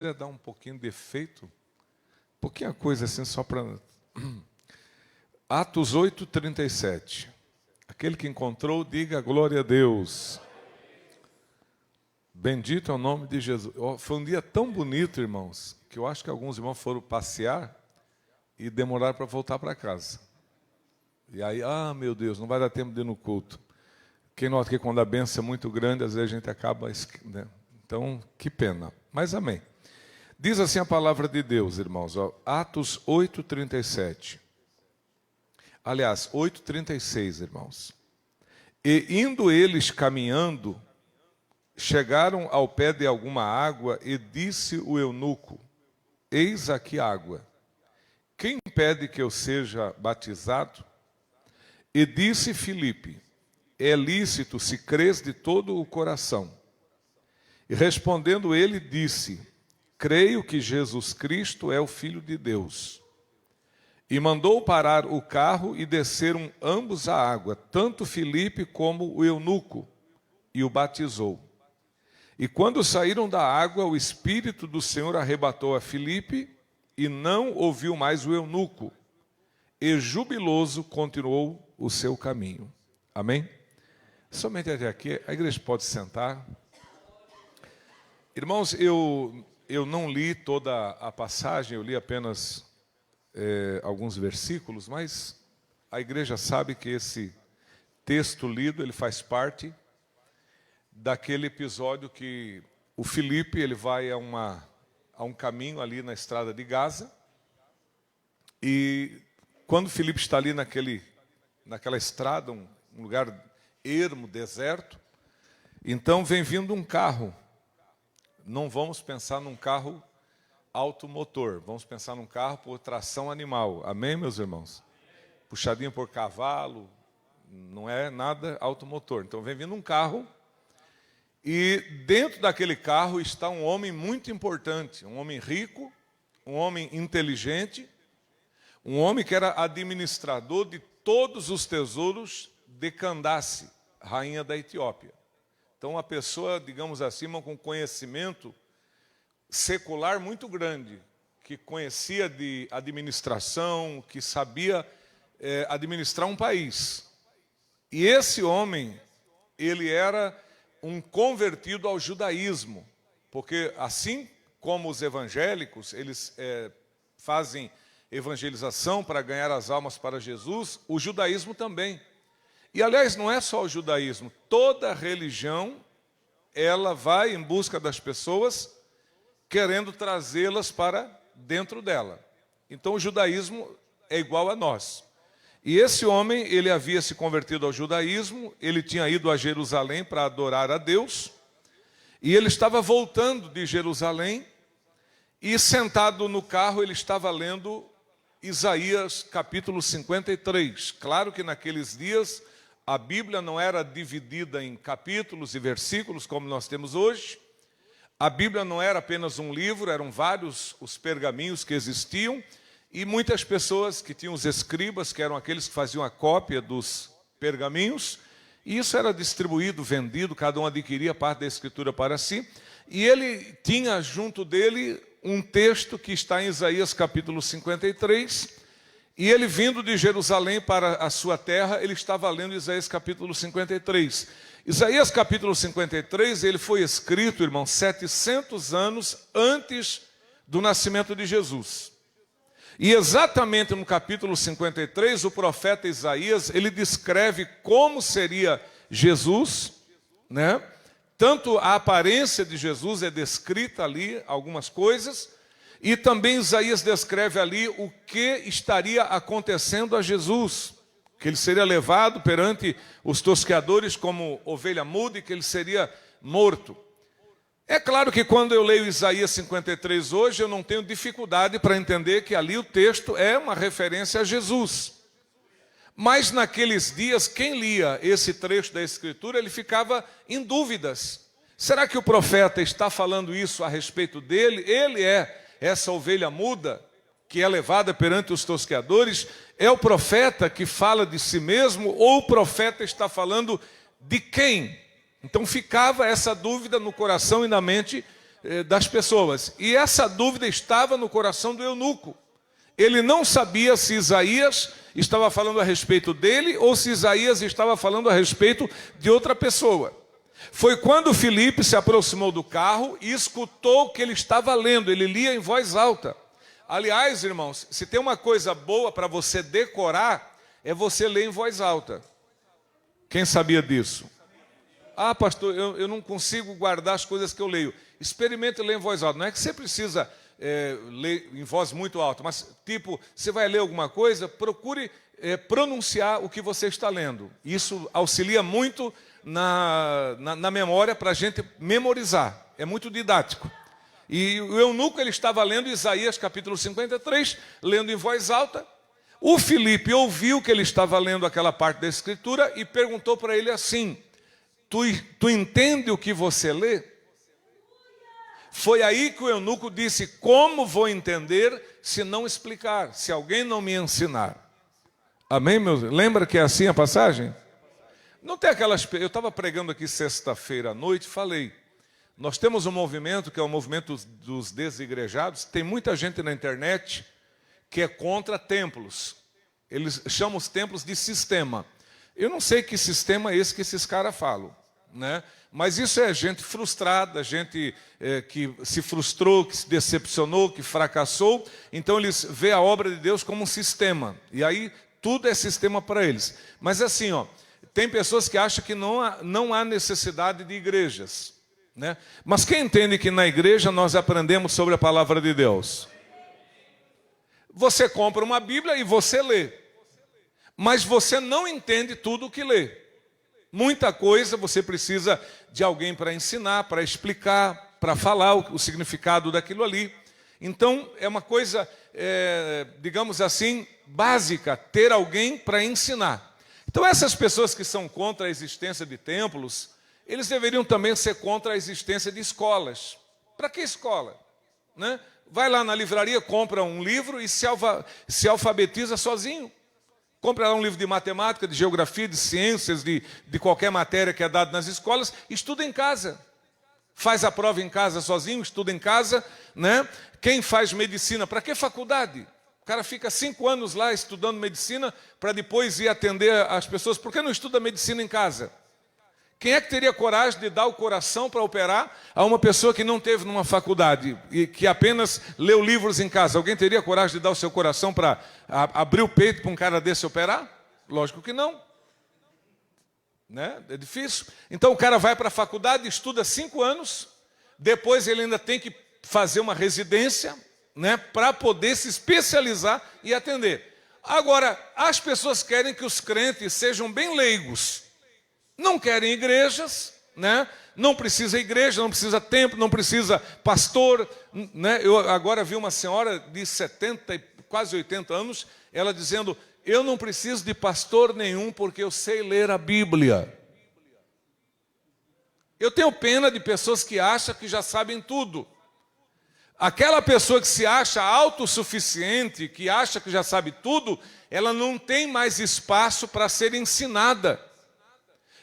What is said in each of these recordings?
Queria dar um pouquinho de efeito, pouquinha coisa assim, só para... Atos 8:37. Aquele que encontrou, diga glória a Deus. Bendito é o nome de Jesus. Foi um dia tão bonito, irmãos, que eu acho que alguns irmãos foram passear e demoraram para voltar para casa. E aí, meu Deus, não vai dar tempo de ir no culto. Quem nota que quando a bênção é muito grande, às vezes a gente acaba... né? Então, que pena. Mas amém. Diz assim a palavra de Deus, irmãos, Atos 8:37. Aliás, 8:36, irmãos. E indo eles caminhando, chegaram ao pé de alguma água e disse o eunuco: eis aqui água. Quem pede que eu seja batizado? E disse Filipe: é lícito se crês de todo o coração. E respondendo ele, disse: creio que Jesus Cristo é o Filho de Deus. E mandou parar o carro e desceram ambos à água, tanto Filipe como o eunuco, e o batizou. E quando saíram da água, o Espírito do Senhor arrebatou a Filipe, e não ouviu mais o eunuco. E jubiloso continuou o seu caminho. Amém? Somente até aqui, a igreja pode sentar. Irmãos, eu não li toda a passagem, eu li apenas alguns versículos, mas a igreja sabe que esse texto lido, ele faz parte daquele episódio que o Filipe, ele vai a um caminho ali na estrada de Gaza, e quando o Filipe está ali naquela estrada, um lugar ermo, deserto, então vem vindo um carro. Não vamos pensar num carro automotor, vamos pensar num carro por tração animal. Amém, meus irmãos? Puxadinho por cavalo, não é nada automotor. Então vem vindo um carro, e dentro daquele carro está um homem muito importante, um homem rico, um homem inteligente, um homem que era administrador de todos os tesouros de Candace, rainha da Etiópia. Então, uma pessoa, digamos assim, com conhecimento secular muito grande, que conhecia de administração, que sabia administrar um país. E esse homem, ele era um convertido ao judaísmo, porque assim como os evangélicos, eles fazem evangelização para ganhar as almas para Jesus, o judaísmo também. E, aliás, não é só o judaísmo. Toda religião, ela vai em busca das pessoas, querendo trazê-las para dentro dela. Então, o judaísmo é igual a nós. E esse homem, ele havia se convertido ao judaísmo, ele tinha ido a Jerusalém para adorar a Deus, e ele estava voltando de Jerusalém, e sentado no carro, ele estava lendo Isaías capítulo 53. Claro que naqueles dias a Bíblia não era dividida em capítulos e versículos como nós temos hoje. A Bíblia não era apenas um livro, eram vários os pergaminhos que existiam, e muitas pessoas que tinham os escribas, que eram aqueles que faziam a cópia dos pergaminhos, e isso era distribuído, vendido, cada um adquiria parte da escritura para si, e ele tinha junto dele um texto que está em Isaías capítulo 53, e ele vindo de Jerusalém para a sua terra, ele estava lendo Isaías capítulo 53. Isaías capítulo 53, ele foi escrito, irmão, 700 anos antes do nascimento de Jesus. E exatamente no capítulo 53, o profeta Isaías, ele descreve como seria Jesus, né? Tanto a aparência de Jesus é descrita ali, algumas coisas, e também Isaías descreve ali o que estaria acontecendo a Jesus, que ele seria levado perante os tosqueadores como ovelha muda e que ele seria morto. É claro que quando eu leio Isaías 53 hoje, eu não tenho dificuldade para entender que ali o texto é uma referência a Jesus. Mas naqueles dias, quem lia esse trecho da Escritura, ele ficava em dúvidas. Será que o profeta está falando isso a respeito dele? Ele é essa ovelha muda que é levada perante os tosqueadores? É o profeta que fala de si mesmo? Ou o profeta está falando de quem? Então ficava essa dúvida no coração e na mente das pessoas. E essa dúvida estava no coração do eunuco. Ele não sabia se Isaías estava falando a respeito dele ou se Isaías estava falando a respeito de outra pessoa. Foi quando Filipe se aproximou do carro e escutou o que ele estava lendo. Ele lia em voz alta. Aliás, irmãos, se tem uma coisa boa para você decorar, é você ler em voz alta. Quem sabia disso? Ah, pastor, eu não consigo guardar as coisas que eu leio. Experimente ler em voz alta. Não é que você precisa ler em voz muito alta, mas tipo, você vai ler alguma coisa, procure pronunciar o que você está lendo. Isso auxilia muito na memória para a gente memorizar. É muito didático. E o eunuco, ele estava lendo Isaías capítulo 53, lendo em voz alta. O Filipe ouviu que ele estava lendo aquela parte da escritura e perguntou para ele assim: tu entende o que você lê? Foi aí que o eunuco disse: como vou entender se não explicar, se alguém não me ensinar? Amém, meus? Lembra que é assim a passagem? Não tem aquelas... Eu estava pregando aqui sexta-feira à noite, falei, nós temos um movimento que é o movimento dos desigrejados. Tem muita gente na internet que é contra templos. Eles chamam os templos de sistema. Eu não sei que sistema é esse que esses caras falam, né? Mas isso é gente frustrada, gente que se frustrou, que se decepcionou, que fracassou. Então eles veem a obra de Deus como um sistema. E aí tudo é sistema para eles. Mas assim, ó, tem pessoas que acham que não há necessidade de igrejas, né? Mas quem entende que na igreja nós aprendemos sobre a palavra de Deus? Você compra uma Bíblia e você lê. Mas você não entende tudo o que lê. Muita coisa você precisa de alguém para ensinar, para explicar, para falar o significado daquilo ali. Então, é uma coisa, digamos assim, básica, ter alguém para ensinar. Então, essas pessoas que são contra a existência de templos, eles deveriam também ser contra a existência de escolas. Para que escola? Né? Vai lá na livraria, compra um livro e se alfabetiza sozinho. Compra lá um livro de matemática, de geografia, de ciências, de qualquer matéria que é dada nas escolas, estuda em casa. Faz a prova em casa sozinho, estuda em casa, né? Quem faz medicina, para que faculdade? O cara fica 5 anos lá estudando medicina para depois ir atender as pessoas. Por que não estuda medicina em casa? Quem é que teria coragem de dar o coração para operar a uma pessoa que não teve numa faculdade e que apenas leu livros em casa? Alguém teria coragem de dar o seu coração para abrir o peito para um cara desse operar? Lógico que não. Né? É difícil. Então o cara vai para a faculdade, estuda 5 anos, depois ele ainda tem que fazer uma residência, né, para poder se especializar e atender. Agora, as pessoas querem que os crentes sejam bem leigos. Não querem igrejas, né? Não precisa igreja, não precisa templo, não precisa pastor, né? Eu agora vi uma senhora de 70 e quase 80 anos, ela dizendo: eu não preciso de pastor nenhum porque eu sei ler a Bíblia. Eu tenho pena de pessoas que acham que já sabem tudo. Aquela pessoa que se acha autossuficiente, que acha que já sabe tudo, ela não tem mais espaço para ser ensinada.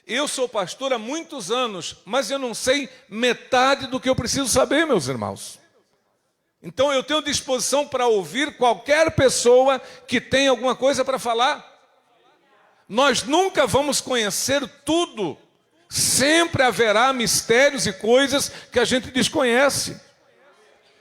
Eu sou pastor há muitos anos, mas eu não sei metade do que eu preciso saber, meus irmãos. Então eu tenho disposição para ouvir qualquer pessoa que tenha alguma coisa para falar. Nós nunca vamos conhecer tudo. Sempre haverá mistérios e coisas que a gente desconhece.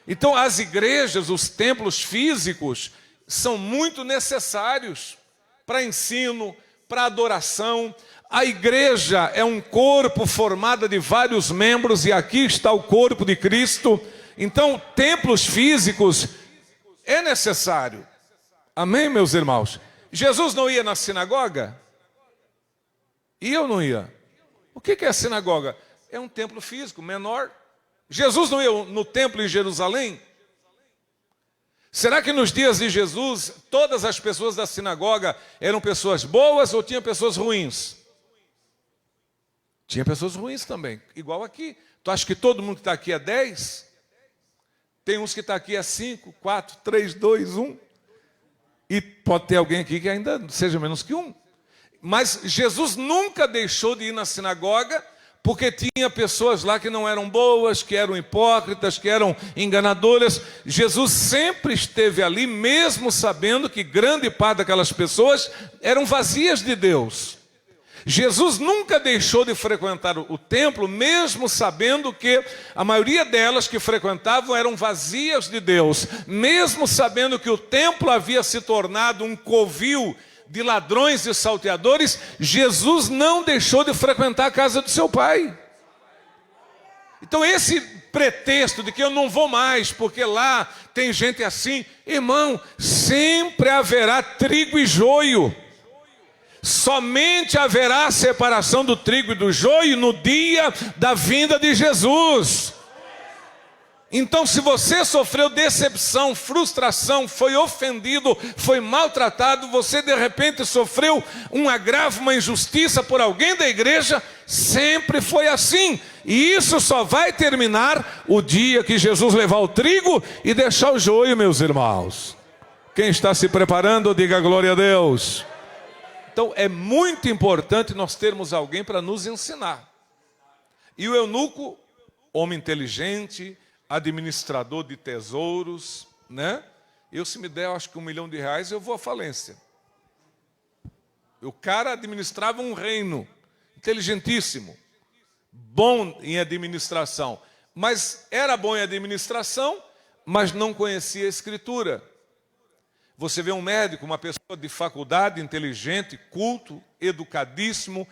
Então as igrejas, os templos físicos, são muito necessários para ensino, para adoração. A igreja é um corpo formado de vários membros e aqui está o corpo de Cristo. Então, templos físicos é necessário. Amém, meus irmãos? Jesus não ia na sinagoga? Ia ou não ia? O que é a sinagoga? É um templo físico menor. Jesus não ia no templo em Jerusalém? Será que nos dias de Jesus, todas as pessoas da sinagoga eram pessoas boas ou tinha pessoas ruins? Tinha pessoas ruins também, igual aqui. Tu acha que todo mundo que está aqui é 10? Tem uns que está aqui é 5, 4, 3, 2, 1. E pode ter alguém aqui que ainda seja menos que 1. Mas Jesus nunca deixou de ir na sinagoga porque tinha pessoas lá que não eram boas, que eram hipócritas, que eram enganadoras. Jesus sempre esteve ali, mesmo sabendo que grande parte daquelas pessoas eram vazias de Deus. Jesus nunca deixou de frequentar o templo, mesmo sabendo que a maioria delas que frequentavam eram vazias de Deus, mesmo sabendo que o templo havia se tornado um covil de ladrões e salteadores. Jesus não deixou de frequentar a casa do seu pai. Então esse pretexto de que eu não vou mais porque lá tem gente assim, irmão, sempre haverá trigo e joio. Somente haverá separação do trigo e do joio no dia da vinda de Jesus. Então, se você sofreu decepção, frustração, foi ofendido, foi maltratado, você de repente sofreu um agravo, uma injustiça por alguém da igreja, sempre foi assim. E isso só vai terminar o dia que Jesus levar o trigo e deixar o joio, meus irmãos. Quem está se preparando, diga glória a Deus. Então é muito importante nós termos alguém para nos ensinar. E o eunuco, homem inteligente, administrador de tesouros, né? Se me der, acho que R$1 milhão, eu vou à falência. O cara administrava um reino, inteligentíssimo, bom em administração. Mas era bom em administração, mas não conhecia a Escritura. Você vê um médico, uma pessoa de faculdade, inteligente, culto, educadíssimo,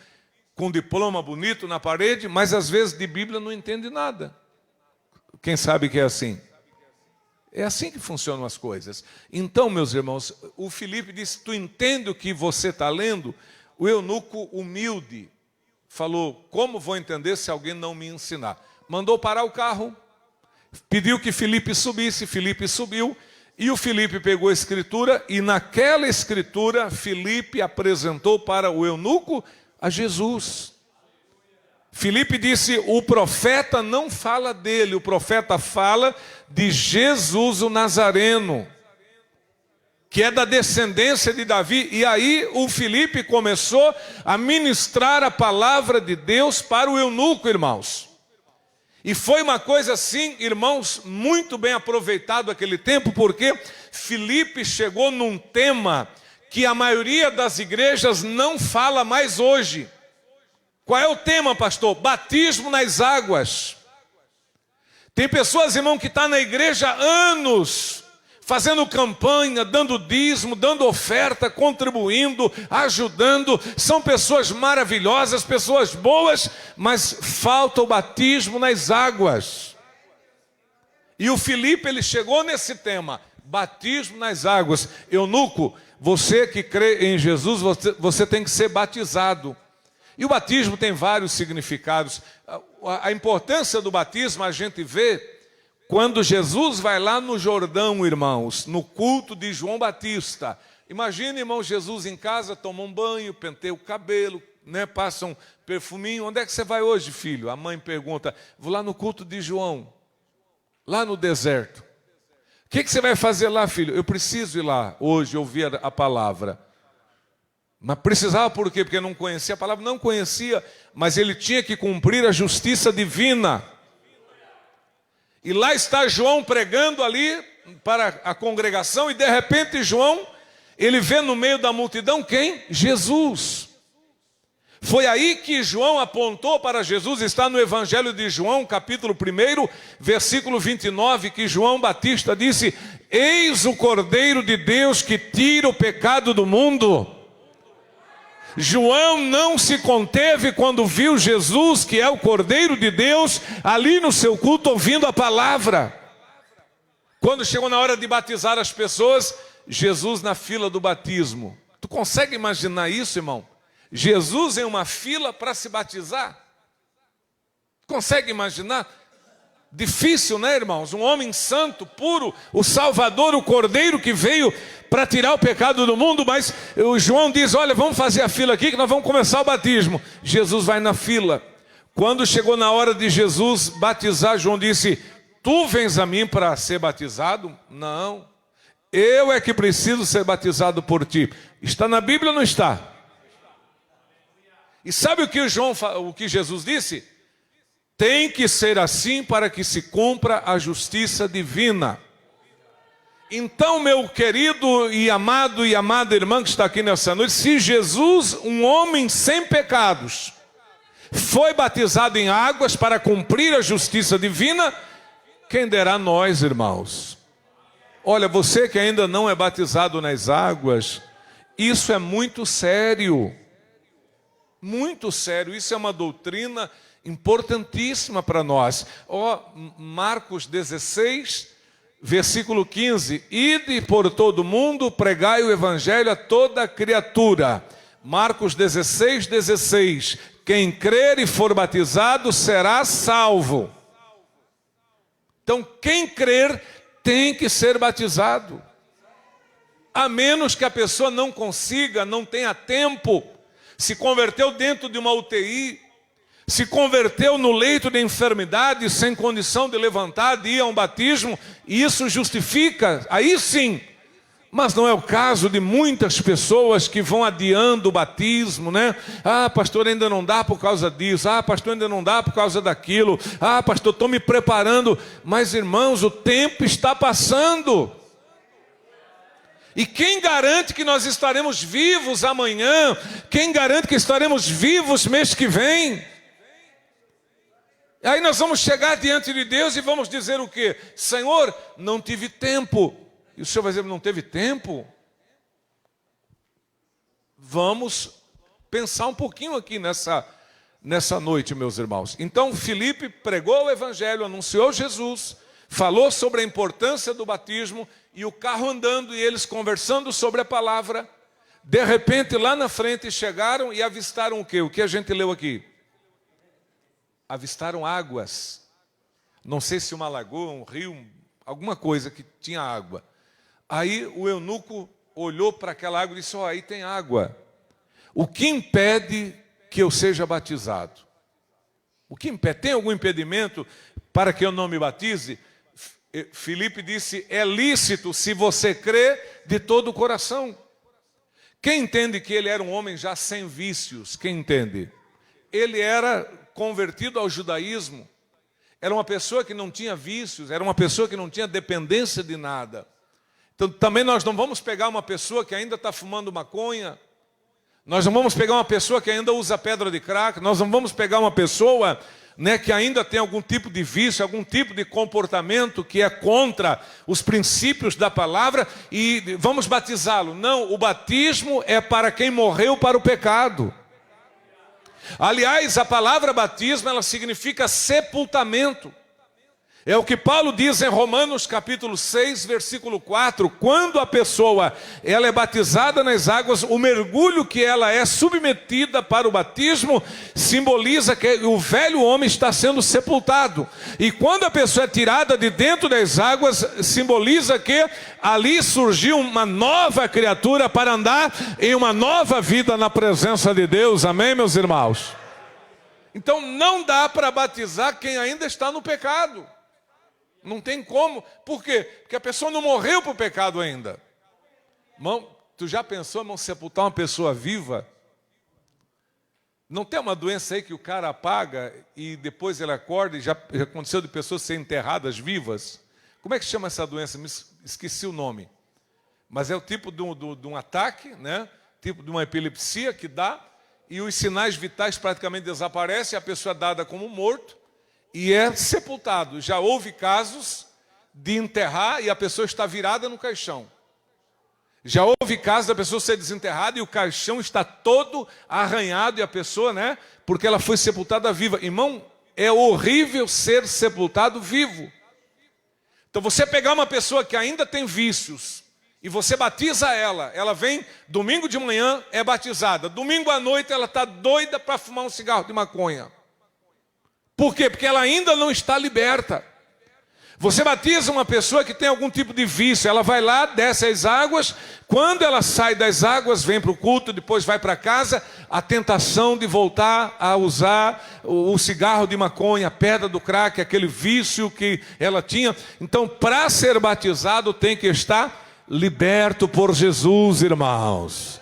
com diploma bonito na parede, mas às vezes de Bíblia não entende nada. Quem sabe que é assim? É assim que funcionam as coisas. Então, meus irmãos, o Filipe disse, tu entende o que você está lendo? O eunuco humilde falou, como vou entender se alguém não me ensinar? Mandou parar o carro, pediu que Filipe subisse, Filipe subiu, e o Filipe pegou a escritura, e naquela escritura, Filipe apresentou para o eunuco a Jesus. Filipe disse, o profeta não fala dele, o profeta fala de Jesus o Nazareno, que é da descendência de Davi. E aí o Filipe começou a ministrar a palavra de Deus para o eunuco, irmãos. E foi uma coisa assim, irmãos, muito bem aproveitado aquele tempo, porque Filipe chegou num tema que a maioria das igrejas não fala mais hoje. Qual é o tema, pastor? Batismo nas águas. Tem pessoas, irmão, que estão na igreja há anos, fazendo campanha, dando dízimo, dando oferta, contribuindo, ajudando. São pessoas maravilhosas, pessoas boas, mas falta o batismo nas águas. E o Filipe, ele chegou nesse tema, batismo nas águas. Eunuco, você que crê em Jesus, você tem que ser batizado. E o batismo tem vários significados. A importância do batismo a gente vê quando Jesus vai lá no Jordão, irmãos, no culto de João Batista. Imagina, irmão, Jesus em casa, toma um banho, penteia o cabelo, né, passa um perfuminho. Onde é que você vai hoje, filho? A mãe pergunta, vou lá no culto de João, lá no deserto. O que você vai fazer lá, filho? Eu preciso ir lá hoje ouvir a palavra. Mas precisava por quê? Porque não conhecia a palavra? Não conhecia, mas ele tinha que cumprir a justiça divina. E lá está João pregando ali para a congregação, e de repente João, ele vê no meio da multidão quem? Jesus. Foi aí que João apontou para Jesus, está no Evangelho de João, capítulo 1, versículo 29, que João Batista disse, eis o Cordeiro de Deus que tira o pecado do mundo. João não se conteve quando viu Jesus, que é o Cordeiro de Deus, ali no seu culto ouvindo a palavra. Quando chegou na hora de batizar as pessoas, Jesus na fila do batismo. Tu consegue imaginar isso, irmão? Jesus em uma fila para se batizar? Consegue imaginar? Difícil, né, irmãos? Um homem santo, puro, o Salvador, o Cordeiro que veio para tirar o pecado do mundo, mas o João diz, olha, vamos fazer a fila aqui que nós vamos começar o batismo. Jesus vai na fila. Quando chegou na hora de Jesus batizar, João disse, tu vens a mim para ser batizado? Não, eu é que preciso ser batizado por ti. Está na Bíblia ou não está? E sabe o que Jesus disse? Tem que ser assim para que se cumpra a justiça divina. Então, meu querido e amada irmã que está aqui nessa noite, se Jesus, um homem sem pecados, foi batizado em águas para cumprir a justiça divina, quem dera nós, irmãos? Olha, você que ainda não é batizado nas águas, isso é muito sério. Muito sério, isso é uma doutrina importantíssima para nós. Marcos 16, versículo 15. Ide por todo mundo, pregai o evangelho a toda criatura. Marcos 16, 16. Quem crer e for batizado será salvo. Então, quem crer tem que ser batizado. A menos que a pessoa não consiga, não tenha tempo, se converteu dentro de uma UTI, se converteu no leito de enfermidade, sem condição de levantar, de ir a um batismo, e isso justifica, aí sim. Mas não é o caso de muitas pessoas que vão adiando o batismo, né? Ah, pastor, ainda não dá por causa disso. Ah, pastor, ainda não dá por causa daquilo. Ah, pastor, estou me preparando. Mas, irmãos, o tempo está passando. E quem garante que nós estaremos vivos amanhã? Quem garante que estaremos vivos mês que vem? Aí nós vamos chegar diante de Deus e vamos dizer o quê? Senhor, não tive tempo. E o Senhor vai dizer, não teve tempo? Vamos pensar um pouquinho aqui nessa noite, meus irmãos. Então, Filipe pregou o evangelho, anunciou Jesus, falou sobre a importância do batismo, e o carro andando e eles conversando sobre a palavra. De repente, lá na frente, chegaram e avistaram o quê? O que a gente leu aqui? Avistaram águas. Não sei se uma lagoa, um rio, alguma coisa que tinha água. Aí o eunuco olhou para aquela água e disse, aí tem água. O que impede que eu seja batizado? O que impede? Tem algum impedimento para que eu não me batize? Filipe disse, é lícito se você crê de todo o coração. Quem entende que ele era um homem já sem vícios? Quem entende? Ele era convertido ao judaísmo. Era uma pessoa que não tinha vícios, era uma pessoa que não tinha dependência de nada. Então, também nós não vamos pegar uma pessoa que ainda está fumando maconha, nós não vamos pegar uma pessoa que ainda usa pedra de crack, nós não vamos pegar uma pessoa, né, que ainda tem algum tipo de vício, algum tipo de comportamento que é contra os princípios da palavra e vamos batizá-lo. Não, o batismo é para quem morreu para o pecado. Aliás, a palavra batismo, ela significa sepultamento. É o que Paulo diz em Romanos capítulo 6, versículo 4. Quando a pessoa ela é batizada nas águas, o mergulho que ela é submetida para o batismo simboliza que o velho homem está sendo sepultado. E quando a pessoa é tirada de dentro das águas, simboliza que ali surgiu uma nova criatura para andar em uma nova vida na presença de Deus. Amém, meus irmãos? Então não dá para batizar quem ainda está no pecado. Não tem como. Por quê? Porque a pessoa não morreu para o pecado ainda. Irmão, tu já pensou, irmão, sepultar uma pessoa viva? Não tem uma doença aí que o cara apaga e depois ele acorda e já aconteceu de pessoas serem enterradas vivas? Como é que chama essa doença? Me esqueci o nome. Mas é o tipo de um ataque, né? Tipo de uma epilepsia que dá e os sinais vitais praticamente desaparecem, a pessoa é dada como morto e é sepultado. Já houve casos de enterrar e a pessoa está virada no caixão. Já houve casos da pessoa ser desenterrada e o caixão está todo arranhado e a pessoa, né? Porque ela foi sepultada viva. Irmão, é horrível ser sepultado vivo. Então você pegar uma pessoa que ainda tem vícios e você batiza ela vem domingo de manhã, é batizada. Domingo à noite ela está doida para fumar um cigarro de maconha. Por quê? Porque ela ainda não está liberta. Você batiza uma pessoa que tem algum tipo de vício, ela vai lá, desce as águas, quando ela sai das águas, vem para o culto, depois vai para casa, a tentação de voltar a usar o cigarro de maconha, a pedra do crack, aquele vício que ela tinha. Então, para ser batizado, tem que estar liberto por Jesus, irmãos.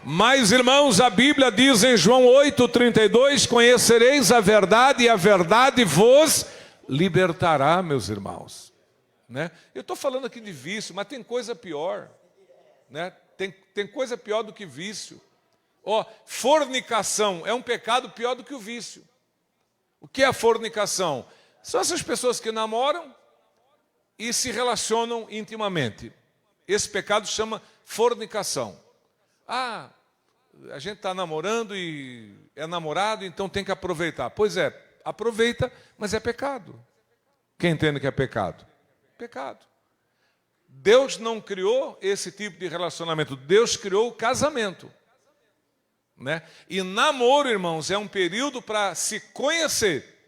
Mas, irmãos, a Bíblia diz em João 8,32, conhecereis a verdade e a verdade vos libertará, meus irmãos. Né? Eu estou falando aqui de vício, mas tem coisa pior. Né? Tem coisa pior do que vício. Fornicação é um pecado pior do que o vício. O que é a fornicação? São essas pessoas que namoram e se relacionam intimamente. Esse pecado chama fornicação. A gente está namorando e é namorado, então tem que aproveitar. Pois é, aproveita, mas é pecado. Quem entende que é pecado? Pecado. Deus não criou esse tipo de relacionamento. Deus criou o casamento. Né? E namoro, irmãos, é um período para se conhecer.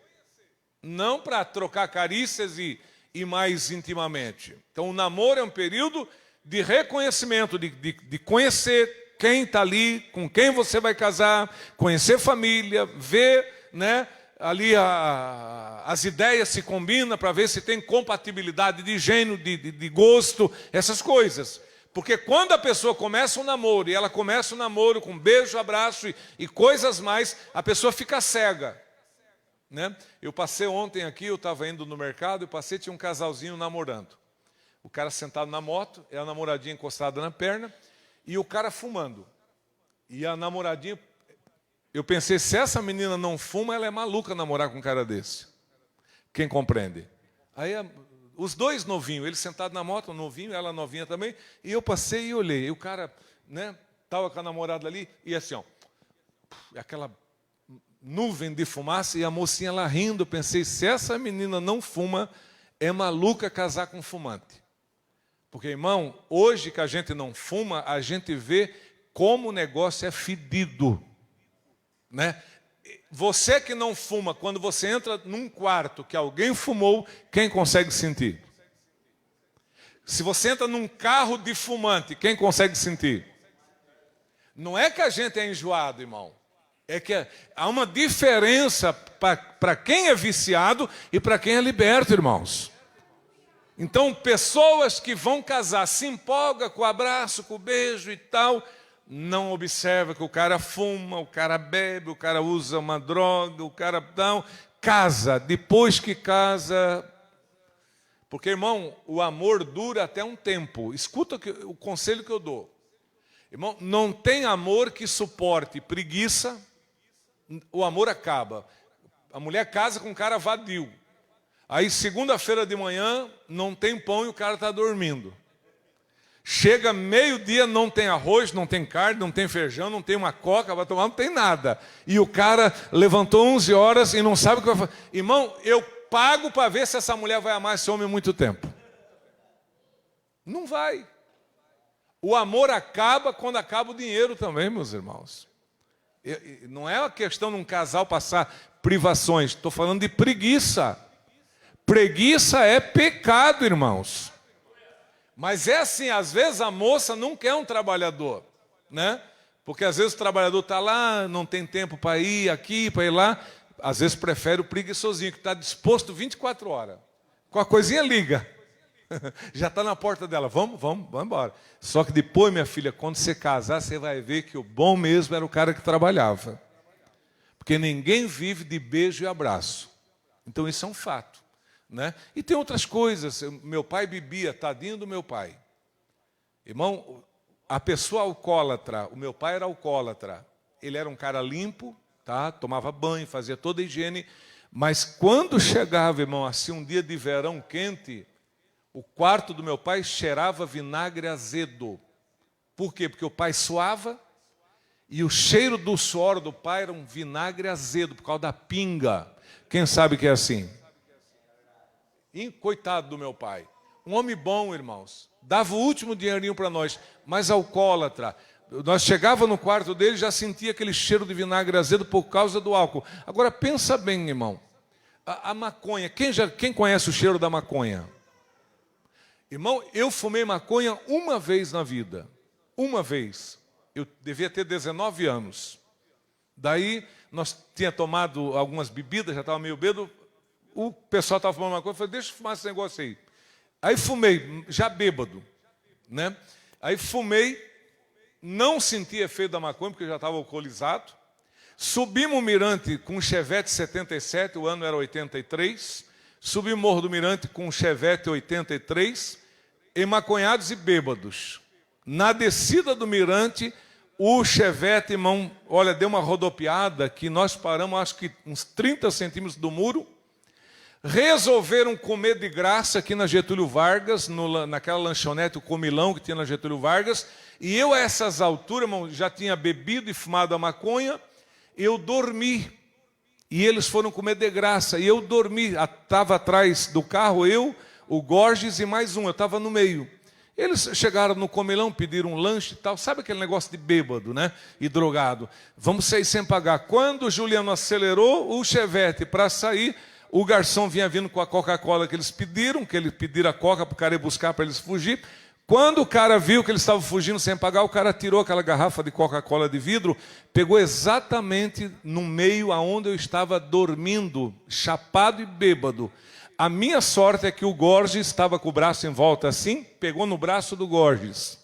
Não para trocar carícias e mais intimamente. Então o namoro é um período de reconhecimento, de conhecer quem está ali, com quem você vai casar, conhecer família, ver, né, ali as ideias se combinam para ver se tem compatibilidade de gênero, de gosto, essas coisas. Porque quando a pessoa começa um namoro, e ela começa um namoro com beijo, abraço e coisas mais, a pessoa fica cega. Né? Eu passei ontem aqui, eu estava indo no mercado, tinha um casalzinho namorando. O cara sentado na moto, a namoradinha encostada na perna, e o cara fumando. E a namoradinha, eu pensei, se essa menina não fuma, ela é maluca namorar com um cara desse. Quem compreende? Aí os dois novinhos, ele sentado na moto, novinho, ela novinha também, e eu passei e olhei. E o cara, né, estava com a namorada ali, e assim, aquela nuvem de fumaça, e a mocinha lá rindo, pensei, se essa menina não fuma, é maluca casar com fumante. Porque, irmão, hoje que a gente não fuma, a gente vê como o negócio é fedido. Né? Você que não fuma, quando você entra num quarto que alguém fumou, quem consegue sentir? Se você entra num carro de fumante, quem consegue sentir? Não é que a gente é enjoado, irmão. É que há uma diferença para quem é viciado e para quem é liberto, irmãos. Então, pessoas que vão casar, se empolgam com o abraço, com o beijo e tal, não observa que o cara fuma, o cara bebe, o cara usa uma droga, o cara não, casa, depois que casa. Porque, irmão, o amor dura até um tempo. Escuta o conselho que eu dou. Irmão, não tem amor que suporte preguiça, o amor acaba. A mulher casa com um cara vadio. Aí, segunda-feira de manhã, não tem pão e o cara está dormindo. Chega meio-dia, não tem arroz, não tem carne, não tem feijão, não tem uma coca, vai tomar, não tem nada. E o cara levantou 11 horas e não sabe o que vai fazer. Irmão, eu pago para ver se essa mulher vai amar esse homem muito tempo. Não vai. O amor acaba quando acaba o dinheiro também, meus irmãos. Não é uma questão de um casal passar privações, estou falando de preguiça. Preguiça é pecado, irmãos. Mas é assim, às vezes a moça não quer um trabalhador, né? Porque às vezes o trabalhador está lá, não tem tempo para ir aqui, para ir lá. Às vezes prefere o preguiçosinho, que está disposto 24 horas. Com a coisinha liga. Já está na porta dela, vamos embora. Só que depois, minha filha, quando você casar, você vai ver que o bom mesmo era o cara que trabalhava. Porque ninguém vive de beijo e abraço. Então isso é um fato. Né? E tem outras coisas. Meu pai bebia, tadinho do meu pai. Irmão, a pessoa alcoólatra, o meu pai era alcoólatra. Ele era um cara limpo, tá? Tomava banho, fazia toda a higiene. Mas quando chegava, irmão, assim um dia de verão quente, o quarto do meu pai cheirava vinagre azedo. Por quê? Porque o pai suava e o cheiro do suor do pai era um vinagre azedo, por causa da pinga. Quem sabe que é assim? E coitado do meu pai. Um homem bom, irmãos. Dava o último dinheirinho para nós, mas alcoólatra. Nós chegava no quarto dele e já sentia aquele cheiro de vinagre azedo por causa do álcool. Agora pensa bem, irmão. A maconha, quem conhece o cheiro da maconha? Irmão, eu fumei maconha uma vez na vida. Uma vez. Eu devia ter 19 anos. Daí, nós tínhamos tomado algumas bebidas, já estava meio bêbado. O pessoal estava fumando maconha, eu falei, deixa eu fumar esse negócio aí. Aí fumei, já bêbado. Né? Aí fumei, não senti efeito da maconha, porque eu já estava alcoolizado. Subimos o Mirante com um Chevette 77, o ano era 83. Subimos o Morro do Mirante com um Chevette 83, emaconhados e bêbados. Na descida do Mirante, o Chevette, irmão, olha, deu uma rodopiada que nós paramos, acho que uns 30 centímetros do muro. Resolveram comer de graça aqui na Getúlio Vargas, naquela lanchonete, o Comilão que tinha na Getúlio Vargas. E eu, a essas alturas, irmão, já tinha bebido e fumado a maconha. Eu dormi. E eles foram comer de graça. E eu dormi. Estava atrás do carro, eu, o Gorges e mais um. Eu estava no meio. Eles chegaram no Comilão, pediram um lanche e tal. Sabe aquele negócio de bêbado, né? E drogado. Vamos sair sem pagar. Quando o Juliano acelerou o Chevette para sair, o garçom vinha vindo com a Coca-Cola que eles pediram a Coca para o cara ir buscar para eles fugir. Quando o cara viu que eles estavam fugindo sem pagar, o cara tirou aquela garrafa de Coca-Cola de vidro, pegou exatamente no meio aonde eu estava dormindo, chapado e bêbado. A minha sorte é que o Gorges estava com o braço em volta assim, pegou no braço do Gorges.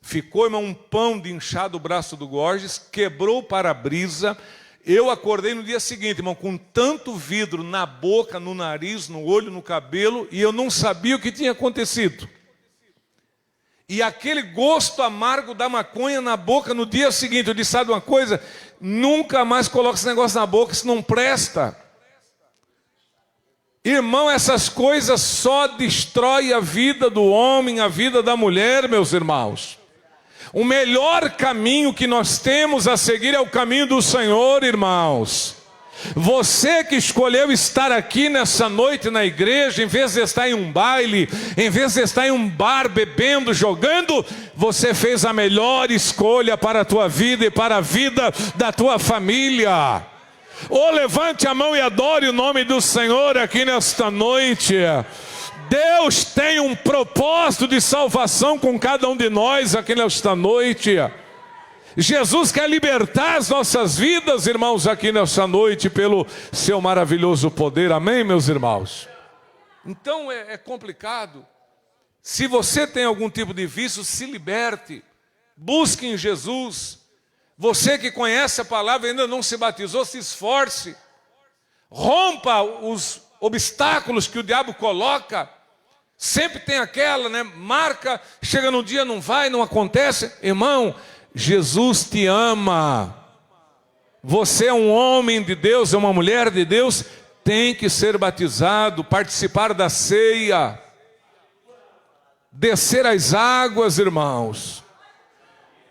Ficou, irmão, um pão de inchado o braço do Gorges, quebrou o para-brisa. Eu acordei no dia seguinte, irmão, com tanto vidro na boca, no nariz, no olho, no cabelo, e eu não sabia o que tinha acontecido. E aquele gosto amargo da maconha na boca no dia seguinte, eu disse, sabe uma coisa? Nunca mais coloque esse negócio na boca, isso não presta. Irmão, essas coisas só destroem a vida do homem, a vida da mulher, meus irmãos. O melhor caminho que nós temos a seguir é o caminho do Senhor, irmãos. Você que escolheu estar aqui nessa noite na igreja, em vez de estar em um baile, em vez de estar em um bar bebendo, jogando, você fez a melhor escolha para a tua vida e para a vida da tua família. Ou levante a mão e adore o nome do Senhor aqui nesta noite. Deus tem um propósito de salvação com cada um de nós aqui nesta noite. Jesus quer libertar as nossas vidas, irmãos, aqui nesta noite, pelo seu maravilhoso poder. Amém, meus irmãos? Então é complicado. Se você tem algum tipo de vício, se liberte. Busque em Jesus. Você que conhece a palavra e ainda não se batizou, se esforce. Rompa os obstáculos que o diabo coloca. Sempre tem aquela, né? Marca, chega no dia, não vai, não acontece. Irmão, Jesus te ama. Você é um homem de Deus, é uma mulher de Deus, tem que ser batizado, participar da ceia, descer as águas, irmãos.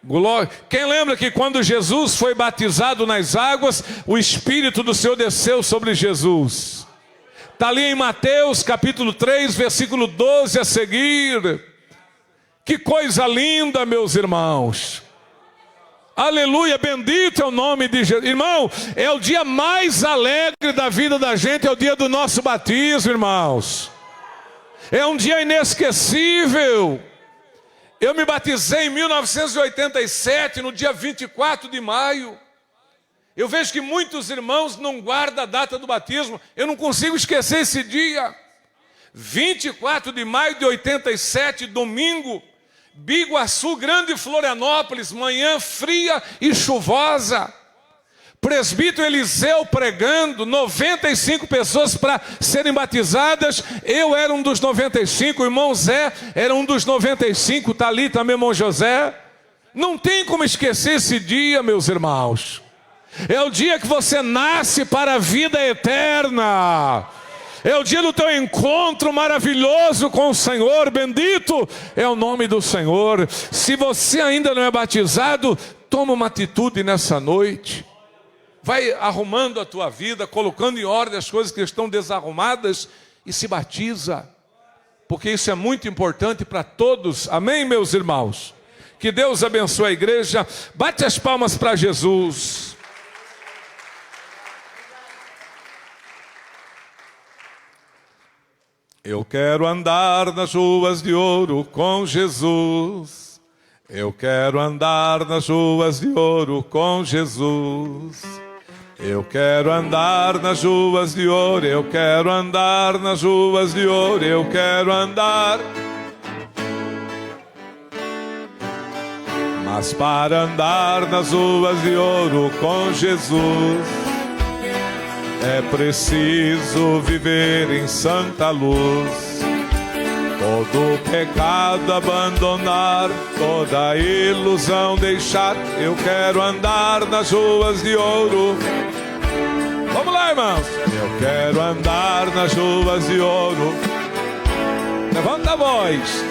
Glória. Quem lembra que quando Jesus foi batizado nas águas, o Espírito do Senhor desceu sobre Jesus? Está ali em Mateus capítulo 3, versículo 12 a seguir. Que coisa linda, meus irmãos. Aleluia, bendito é o nome de Jesus. Irmão, é o dia mais alegre da vida da gente, é o dia do nosso batismo, irmãos. É um dia inesquecível. Eu me batizei em 1987, no dia 24 de maio. Eu vejo que muitos irmãos não guardam a data do batismo. Eu não consigo esquecer esse dia. 24 de maio de 87, domingo, Biguaçu, Grande Florianópolis, manhã fria e chuvosa. Presbítero Eliseu pregando, 95 pessoas para serem batizadas. Eu era um dos 95, o irmão Zé era um dos 95, está ali também, irmão José. Não tem como esquecer esse dia, meus irmãos. É o dia que você nasce para a vida eterna. É o dia do teu encontro maravilhoso com o Senhor. Bendito é o nome do Senhor. Se você ainda não é batizado, toma uma atitude nessa noite. Vai arrumando a tua vida, colocando em ordem as coisas que estão desarrumadas e se batiza. Porque isso é muito importante para todos. Amém, meus irmãos? Que Deus abençoe a igreja. Bate as palmas para Jesus. Eu quero andar nas ruas de ouro com Jesus. Eu quero andar nas ruas de ouro com Jesus. Eu quero andar nas ruas de ouro. Eu quero andar nas ruas de ouro. Eu quero andar. Mas para andar nas ruas de ouro com Jesus, é preciso viver em santa luz. Todo pecado abandonar, toda ilusão deixar. Eu quero andar nas ruas de ouro. Vamos lá, irmãos. Eu quero andar nas ruas de ouro. Levanta a voz.